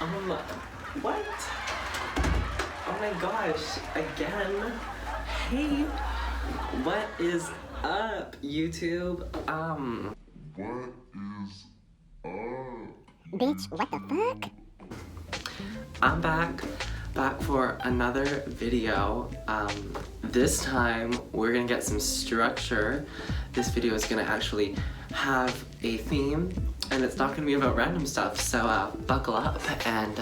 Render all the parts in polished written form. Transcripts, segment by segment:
What? Oh my gosh, again. Hey, what is up, YouTube? What is up? Bitch, what the fuck? I'm back for another video. This time we're gonna get some structure. This video is gonna actually have a theme, and it's not gonna be about random stuff, so buckle up and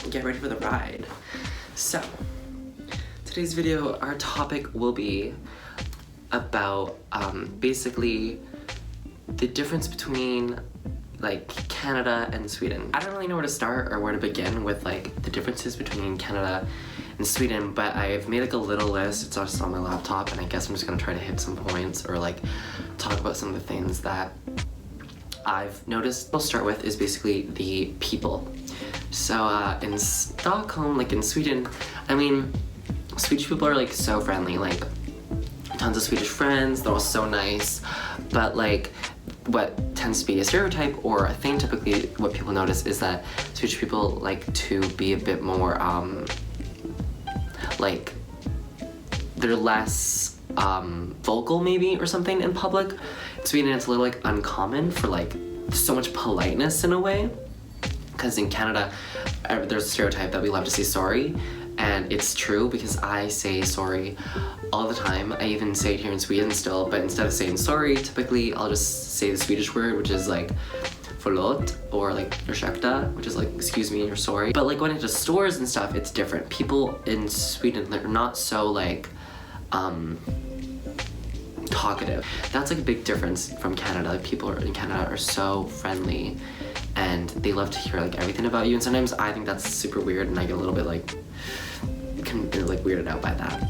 get ready for the ride. So, today's video, our topic will be about basically the difference between like Canada and Sweden. I don't really know where to start or where to begin with like the differences between Canada and Sweden, but I've made like a little list. It's just on my laptop, and I guess I'm just gonna try to hit some points or like talk about some of the things that I've noticed. I'll start with is basically the people. So in Stockholm, like in Sweden, I mean, Swedish people are like so friendly, like tons of Swedish friends, they're all so nice, but like what tends to be a stereotype or a thing typically what people notice is that Swedish people like to be a bit more like they're less vocal maybe or something in public. In Sweden it's a little like uncommon for like so much politeness in a way, because in Canada there's a stereotype that we love to say sorry, and it's true because I say sorry all the time. I even say it here in Sweden still, but instead of saying sorry, typically I'll just say the Swedish word, which is like förlåt, or like ursäkta, which is like excuse me or sorry. But like going into stores and stuff, it's different. People in Sweden, they're not so like talkative. That's like a big difference from Canada. Like people in Canada are so friendly and they love to hear like everything about you, and sometimes I think that's super weird and I get a little bit like weirded out by that.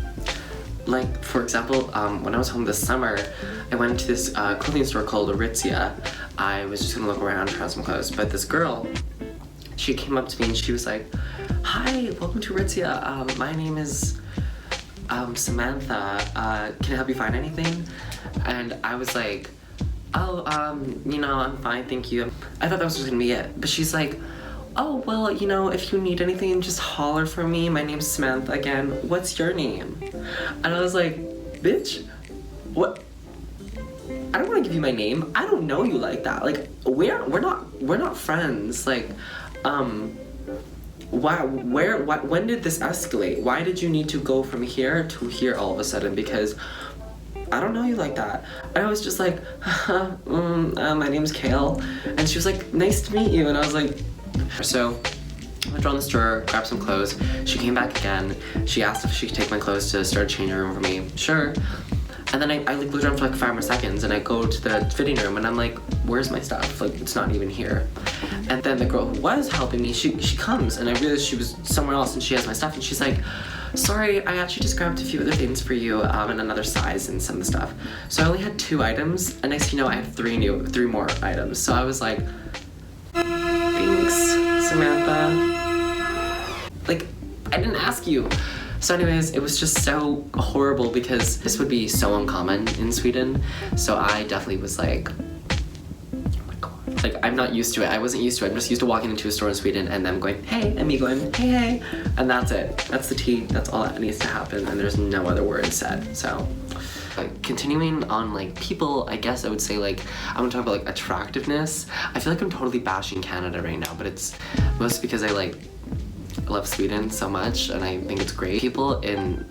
Like for example, when I was home this summer, I went into this clothing store called Aritzia. I was just gonna look around, try some clothes, but this girl, she came up to me and she was like, "Hi, welcome to Aritzia. My name is Samantha. Can I help you find anything?" And I was like, "Oh, you know, I'm fine, thank you." I thought that was just gonna be it, but she's like, "Oh, well, you know, if you need anything, just holler for me. My name's Samantha again. What's your name?" And I was like, "Bitch, what? I don't want to give you my name. I don't know you like that. Like, we're not friends. Like, when did this escalate? Why did you need to go from here to here all of a sudden? Because I don't know you like that." And I was just like, "My name's Kale." And she was like, "Nice to meet you." And I was like, so I went around the store, grabbed some clothes. She came back again. She asked if she could take my clothes to start a changing room for me. Sure. And then I like looked around for like 5 more seconds, and I go to the fitting room and I'm like, "Where's my stuff? Like, it's not even here." And then the girl who was helping me, she comes, and I realized she was somewhere else and she has my stuff, and she's like, "Sorry, I actually just grabbed a few other things for you in another size and some of the stuff." So I only had 2 items, and next thing you know, I had 3 more items. So I was like, "Thanks, Samantha. Like, I didn't ask you." So anyways, it was just so horrible because this would be so uncommon in Sweden. So I definitely was like, oh my god. Like, I'm not used to it. I wasn't used to it. I'm just used to walking into a store in Sweden and them going, "Hey," and me going, "Hey, hey." And that's it. That's the tea. That's all that needs to happen, and there's no other words said. So continuing on like people, I guess I would say like I want to talk about like attractiveness. I feel like I'm totally bashing Canada right now, but it's mostly because I love Sweden so much and I think it's great. People in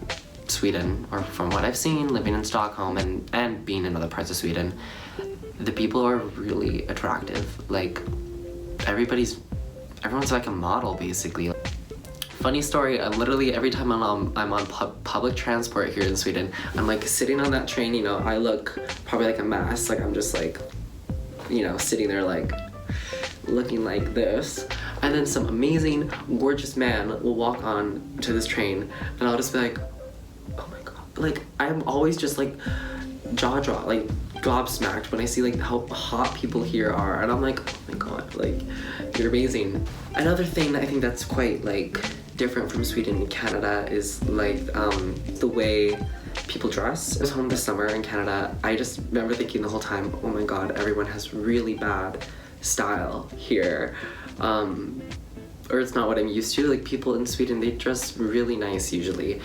Sweden, or from what I've seen living in Stockholm and being in other parts of Sweden, the people are really attractive. Like everyone's like a model basically. Funny story, literally every time I'm on public transport here in Sweden, I'm like sitting on that train, you know, I look probably like a mess, like I'm just like, you know, sitting there like looking like this, and then some amazing gorgeous man will walk on to this train and I'll just be like, "Oh my god." Like I'm always just like jaw drop, like gobsmacked when I see like how hot people here are, and I'm like, "Oh my god, like you're amazing." Another thing that I think that's quite like different from Sweden and Canada is like the way people dress. I was home this summer in Canada. I just remember thinking the whole time, "Oh my god, everyone has really bad style here." or it's not what I'm used to. Like people in Sweden, they dress really nice usually.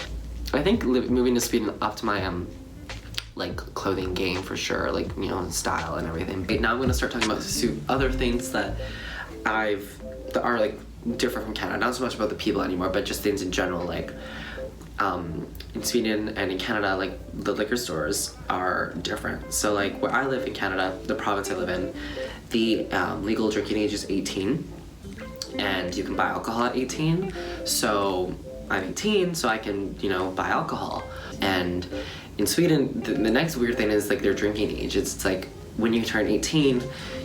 I think moving to Sweden upped my like clothing game for sure, like, you know, style and everything. But now I'm gonna start talking about other things that are like different from Canada. Not so much about the people anymore, but just things in general. Like in Sweden and in Canada, like the liquor stores are different. So like where I live in Canada, the province I live in, the legal drinking age is 18, and you can buy alcohol at 18. So I'm 18, so I can, you know, buy alcohol. And in Sweden, the next weird thing is like their drinking age. It's like when you turn 18,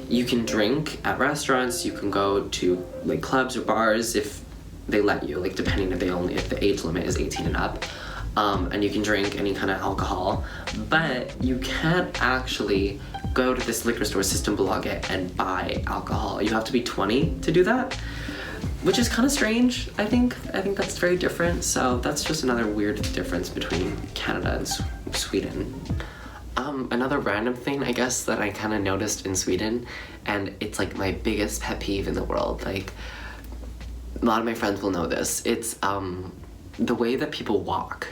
you can drink at restaurants, you can go to like clubs or bars if they let you, like depending if the age limit is 18 and up. And you can drink any kind of alcohol, but you can't actually go to this liquor store, Systembolaget, and buy alcohol. You have to be 20 to do that, which is kind of strange. I think that's very different. So that's just another weird difference between Canada and Sweden. Another random thing, I guess, that I kind of noticed in Sweden, and it's like my biggest pet peeve in the world. Like, a lot of my friends will know this. It's the way that people walk.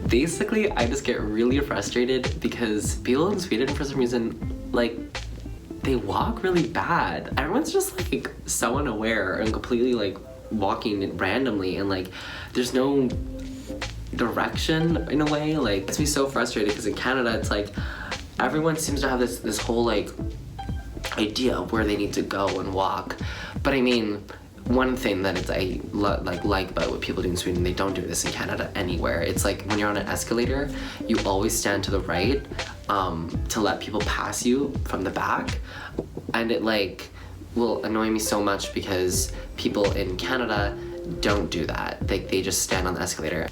Basically, I just get really frustrated because people in Sweden, for some reason, like, they walk really bad. Everyone's just like so unaware and completely like walking randomly, and like there's no direction in a way. Like, it gets me so frustrated because in Canada it's like everyone seems to have this whole like idea of where they need to go and walk. But I mean, one thing that I like about what people do in Sweden, they don't do this in Canada anywhere. It's like when you're on an escalator, you always stand to the right to let people pass you from the back. And it like will annoy me so much because people in Canada don't do that. They just stand on the escalator.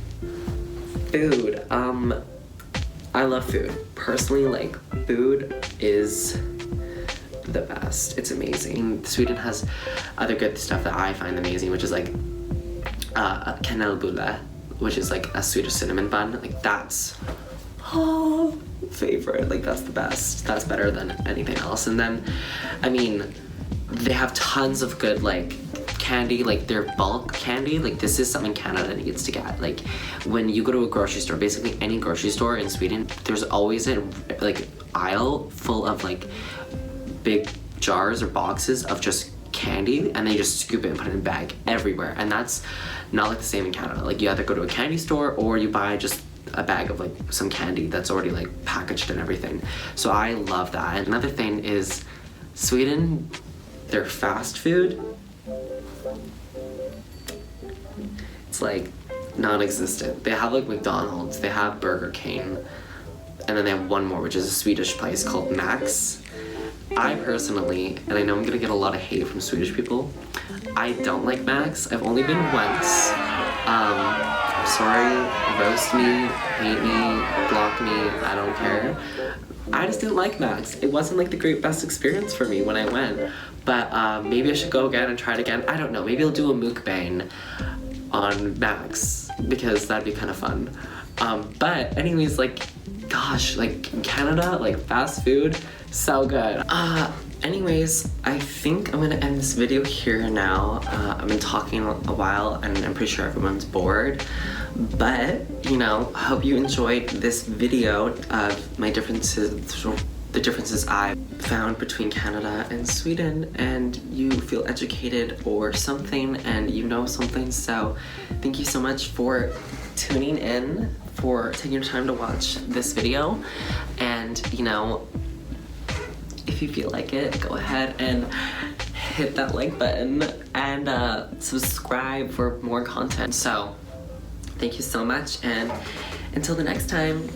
Food. I love food. Personally, like, food is the best. It's amazing. Sweden has other good stuff that I find amazing, which is like kanelbulle, which is like a Swedish cinnamon bun. Like, that's favorite. Like, that's the best. That's better than anything else. And then, I mean, they have tons of good like candy, like their bulk candy. Like, this is something Canada needs to get. Like, when you go to a grocery store, basically any grocery store in Sweden, there's always a like aisle full of like big jars or boxes of just candy, and they just scoop it and put it in a bag everywhere. And that's not like the same in Canada. Like, you either go to a candy store or you buy just a bag of like some candy that's already like packaged and everything. So I love that. And another thing is Sweden, their fast food, it's like non-existent. They have like McDonald's, they have Burger King, and then they have one more, which is a Swedish place called Max. I personally, and I know I'm gonna get a lot of hate from Swedish people, I don't like Max. I've only been once. I'm sorry, roast me, hate me, block me, I don't care. I just didn't like Max. It wasn't like the best experience for me when I went. But maybe I should go again and try it again. I don't know, maybe I'll do a mukbang on Max, because that'd be kind of fun. But anyways, like, gosh, like in Canada, like fast food, so good. Anyways, I think I'm gonna end this video here now. I've been talking a while and I'm pretty sure everyone's bored. But, you know, I hope you enjoyed this video of my differences, the differences I found between Canada and Sweden, and you feel educated or something, and you know something. So thank you so much for tuning in, for taking your time to watch this video. And, you know, if you feel like it, go ahead and hit that like button and subscribe for more content. So thank you so much, and until the next time.